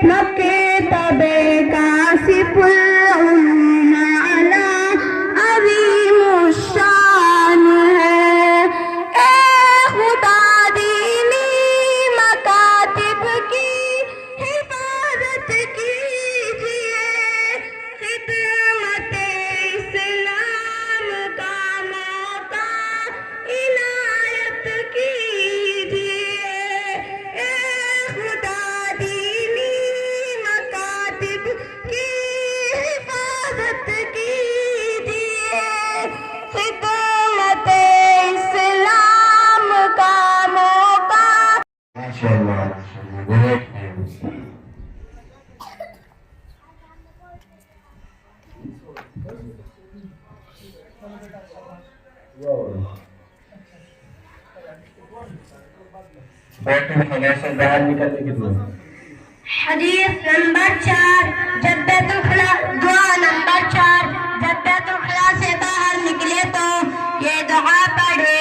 مکے تبے کاشف العلوم علی عظیم الشان ہے اے خدا دینی مکاتب کی حفاظت کیجیے خدمت اسلام کا موقع عنایت کیجیے اے خدا دینی مکاتب کی حفاظت کیجیے خدمت اسلام کا موقع MashaAllah. Very nice. باہر نکلنے کی دعا حدیث نمبر 4 جدت الخلا دعا نمبر 4 جدت الخلا سے باہر نکلے تو یہ دعا پڑھے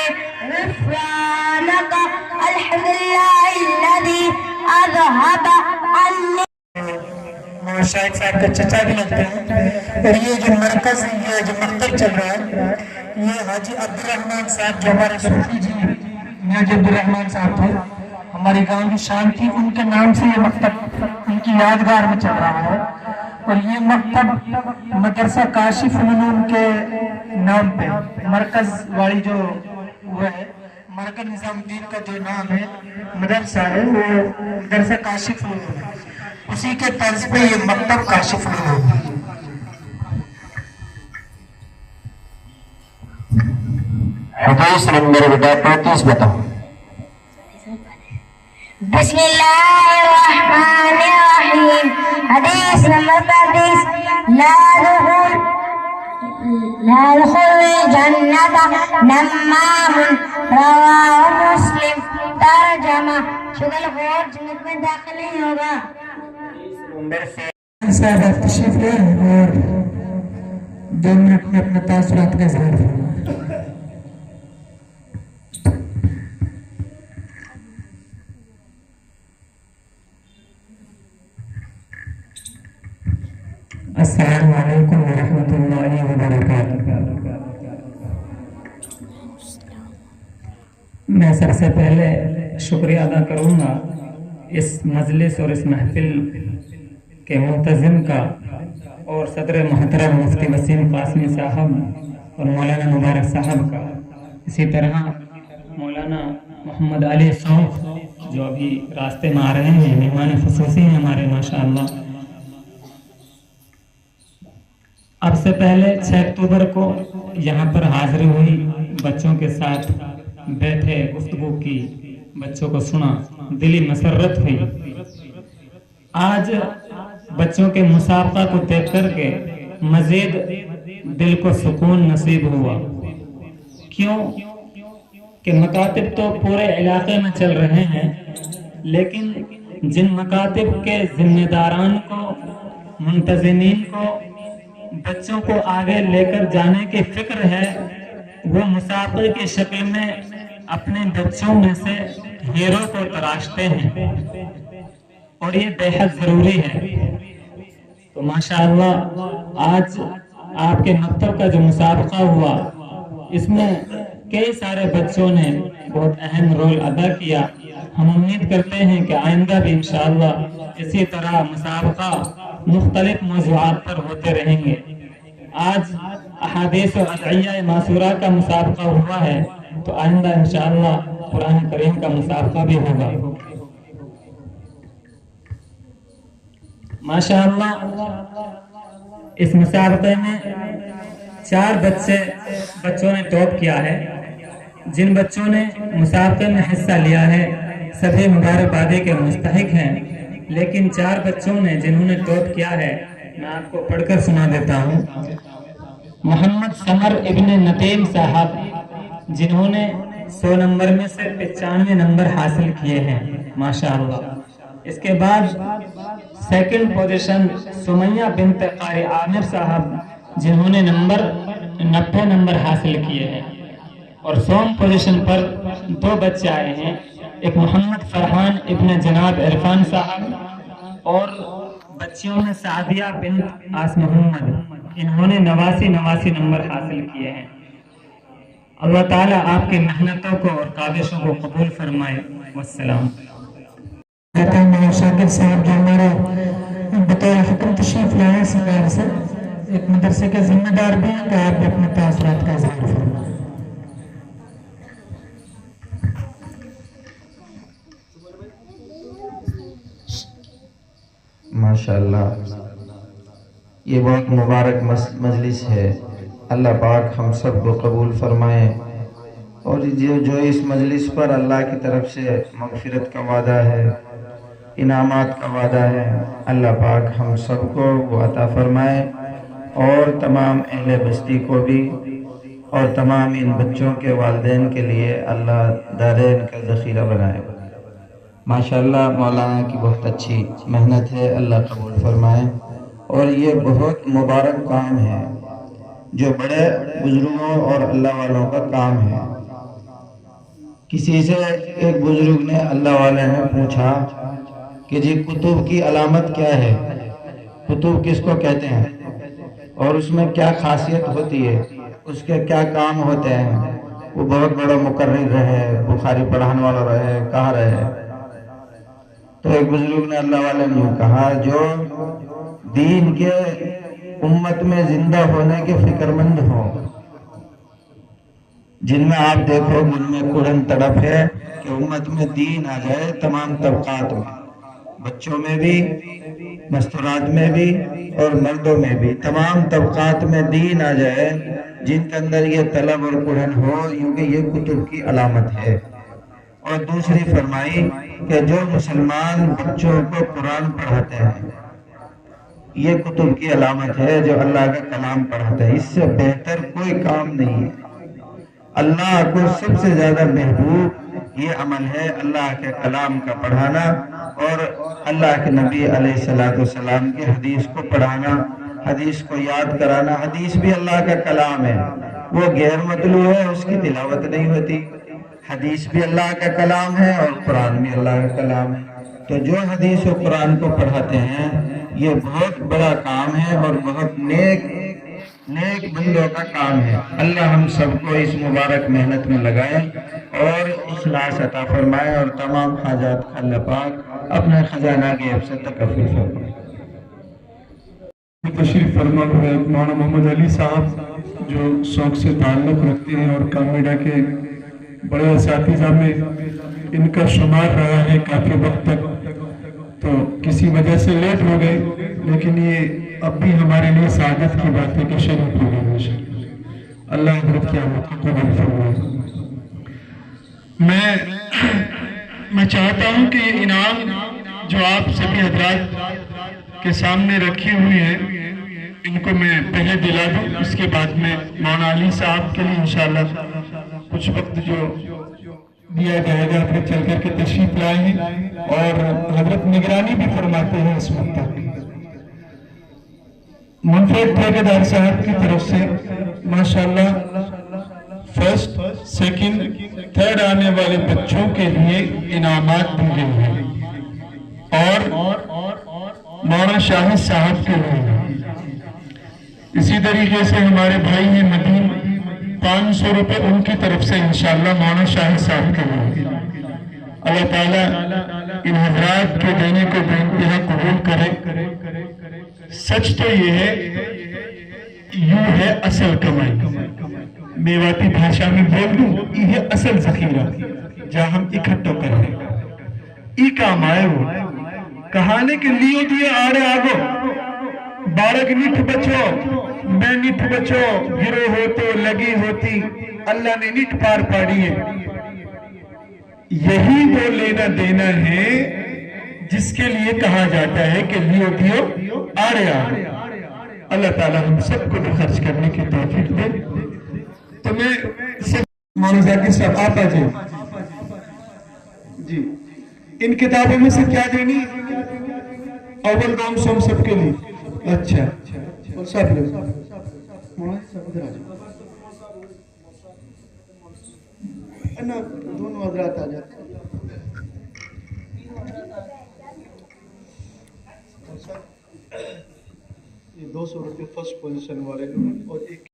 غفرانک الحمدللہ الذی اذهب عنی شاہد صاحب کا چچا بھی لگتے ہیں اور یہ جو مرکز ہے یہ جو مکتب چل رہا ہے یہ حاجی عبدالرحمن صاحب جو ہمارے صوفی جی حاجی عبدالرحمن صاحب تھے ہماری گاؤں کی شان تھی ان کے نام سے یہ مکتب ان کی یادگار میں چل رہا ہے اور یہ مکتب مدرسہ کاشف العلوم کے نام پہ مرکز والی جو وہ ہے مرکز نظام الدین کا جو نام ہے مدرسہ ہے وہ مدرسہ کاشف العلوم ہے اسی کے طرز پہ یہ مکتب کاشف العلوم ہے حدیث نمبر 35 بتاؤ بسم اللہ الرحمن الرحیم حدیث نمبر 35 لا دخل جنت نمام رواہ مسلم ترجمہ شغل غور جنت میں داخل نہیں ہوگا صاحب آپ تشریف لے اور 2 منٹ میں اپنے تاثرات کا اظہار فرمائیں السلام علیکم ورحمۃ اللہ وبرکاتہ میں سب سے پہلے شکریہ ادا کروں گا اس مجلس اور اس محفل کے منتظم کا اور صدر محترم مفتی وسیم قاسمی صاحب اور مولانا مبارک صاحب کا اسی طرح مولانا محمد علی صوف جو ابھی راستے میں آ رہے ہیں مہمان خصوصی ہیں ہمارے ماشاءاللہ اب سے پہلے 6 اکتوبر کو یہاں پر حاضری ہوئی بچوں کے ساتھ بیٹھے گفتگو کی بچوں کو سنا دلی مسرت ہوئی آج بچوں کے مسابقہ کو دیکھ کر کے مزید دل کو سکون نصیب ہوا کیوں کہ مکاتب تو پورے علاقے میں چل رہے ہیں لیکن جن مکاتب کے ذمہ داران کو منتظمین کو بچوں کو آگے لے کر جانے کی فکر ہے وہ مسابقے کی شکل میں اپنے بچوں میں سے ہیرو کو تراشتے ہیں اور یہ بہت ضروری ہے تو ماشاءاللہ آج آپ کے مکتب کا جو مسابقہ ہوا اس میں کئی سارے بچوں نے بہت اہم رول ادا کیا ہم امید کرتے ہیں کہ آئندہ بھی انشاءاللہ اسی طرح مسابقہ مختلف موضوعات پر ہوتے رہیں گے آج احادیث و ادعیہ معصورہ کا مسابقہ ہوا ہے تو آئندہ انشاءاللہ قرآن کریم کا مسابقہ بھی ہوگا ماشاءاللہ اس مسابقے میں 4 بچوں نے ٹاپ کیا ہے جن بچوں نے مسابقے میں حصہ لیا ہے سبھی مبارکبادی کے مستحق ہیں لیکن 4 بچوں نے جنہوں نے ٹاپ کیا ہے میں آپ کو پڑھ کر سنا دیتا ہوں محمد سمر ابن نتیم صاحب جنہوں نے 100 نمبر میں سے 95 نمبر حاصل کیے ہیں ماشاءاللہ اس کے بعد سیکنڈ پوزیشن سمیہ بنت قاری عامر صاحب جنہوں نے 90 نمبر حاصل کیے ہیں اور 100 پوزیشن پر 2 بچے آئے ہیں ایک محمد فرحان ابن جناب عرفان صاحب اور بچیوں میں سعدیہ بنت آس محمد، انہوں نے 89 نمبر حاصل کیے ہیں۔ اللہ تعالیٰ آپ کی محنتوں کو اور کاوشوں کو قبول فرمائے۔ والسلام۔ شاکر صاحب جو ہمارے بطور حکم تشریف لائے سرکار سے ایک مدرسے کے ذمہ دار بھی ہیں، کہ آپ بھی اپنے تاثرات کا اظہار فرمائیں۔ ماشاءاللہ یہ بہت مبارک مجلس ہے، اللہ پاک ہم سب کو قبول فرمائے، اور جو اس مجلس پر اللہ کی طرف سے مغفرت کا وعدہ ہے، انعامات کا وعدہ ہے، اللہ پاک ہم سب کو وہ عطا فرمائے، اور تمام اہل بستی کو بھی، اور تمام ان بچوں کے والدین کے لیے اللہ دارین کا ذخیرہ بنائے۔ ماشاءاللہ مولانا کی بہت اچھی محنت ہے، اللہ قبول فرمائے، اور یہ بہت مبارک کام ہے جو بڑے بزرگوں اور اللہ والوں کا کام ہے۔ کسی سے ایک بزرگ نے، اللہ والے نے پوچھا کہ جی کتب کی علامت کیا ہے، کتب کس کو کہتے ہیں، اور اس میں کیا خاصیت ہوتی ہے، اس کے کیا کام ہوتے ہیں؟ وہ بہت بڑا مقرر رہے، بخاری پڑھانے والا رہے، کہاں رہے؟ تو ایک بزرگ نے، اللہ والے نے کہا، جو دین کے امت میں زندہ ہونے کے فکر مند ہوں، جن میں آپ دیکھو دل میں کڑن تڑپ ہے کہ امت میں دین آ جائے، تمام طبقات میں، بچوں میں بھی، مستورات میں بھی، اور مردوں میں بھی، تمام طبقات میں دین آ جائے، جن کے اندر یہ طلب اور کڑن ہو، کیونکہ یہ کتب کی علامت ہے۔ اور دوسری فرمائی کہ جو مسلمان بچوں کو قرآن پڑھاتے ہیں، یہ کتب کی علامت ہے، جو اللہ کا کلام پڑھاتے ہیں، اس سے بہتر کوئی کام نہیں ہے۔ اللہ کو سب سے زیادہ محبوب یہ عمل ہے، اللہ کے کلام کا پڑھانا، اور اللہ کے نبی علیہ السلام کی حدیث کو پڑھانا، حدیث کو یاد کرانا۔ حدیث بھی اللہ کا کلام ہے، وہ غیر مطلوع ہے، اس کی تلاوت نہیں ہوتی۔ حدیث بھی اللہ کا کلام ہے، اور قرآن بھی اللہ کا کلام ہے۔ تو جو حدیث و قرآن کو پڑھاتے ہیں، یہ بہت بڑا کام ہے، اور بہت نیک بندوں کا کام ہے۔ اللہ ہم سب کو اس مبارک محنت میں لگائے، اور اخلاص عطا فرمائے، اور تمام حاجات کا اللہ پاک اپنے خزانہ غیب سے تکفل فرمائے۔ تشریف فرما ہوئے مولانا محمد علی صاحب، جو شوق سے تعلق رکھتے ہیں، اور کانویڈا کے بڑے اساتذہ میں ان کا شمار رہا ہے کافی وقت تک، تو کسی وجہ سے لیٹ ہو گئے، لیکن یہ اب بھی ہمارے لیے سعادت کی بات ہے کہ شریف ہو گئے انشاءاللہ۔ اللہ حضرت کی آمد کو قبول فرمائے۔ میں چاہتا ہوں کہ یہ انعام جو آپ سبھی حضرات کے سامنے رکھی ہوئی ہیں، ان کو میں پہلے دلا دوں، اس کے بعد میں مولانا علی صاحب کے لیے انشاءاللہ کچھ وقت جو دیا جائے گا، پھر چل کر کے تشریف لائیں ہیں، اور حضرت نگرانی بھی فرماتے ہیں اس وقت تک۔ منفرد ٹھیکیدار صاحب کی طرف سے ماشاءاللہ فرسٹ، سیکنڈ، تھرڈ آنے والے بچوں کے لیے انعامات دی گئی ہیں، اور مولانا شاہد صاحب کے لیے اسی طریقے سے ہمارے بھائی ہیں مدین، 500 روپے ان کی طرف سے انشاءاللہ مولانا شاہد صاحب کے لیے۔ اللہ تعالیٰ ان حضرات کے دینے کو بے انتہا قبول کرے۔ سچ تو یہ ہے، یوں ہے اصل کمائی، میواتی بھاشا میں بول دوں، یہ ہے اصل ذخیرہ، جہاں ہم اکٹھا کریں ای کام آئے ہو کہانے کے لیے دیے آڑے آگو بارک نٹھ بچو، میں نٹھ بچو، گرو ہو تو لگی ہوتی، اللہ نے نٹھ پار پاڑی ہے۔ یہی وہ لینا دینا ہے جس کے لیے کہا جاتا ہے کہ لیو دیو آڑے آگو۔ اللہ تعالیٰ ہم سب کو خرچ کرنے کی توفیق دے۔ تو میں مولانا ذاکر صاحب آپ آ جائیں جی، ان کتابوں میں سے کیا دینی؟ اول دام سوم سب کے لیے، اچھا سب لوگ مولانا صاحب ادھر آ جائیں، دونوں حضرات آ جاتے ہیں۔ یہ 2 صورتیں فرسٹ پوزیشن والے لوگ اور ایک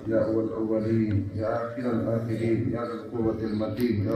يا أول الأولين يا آخر الآخرين يا ذا القوة المتين يا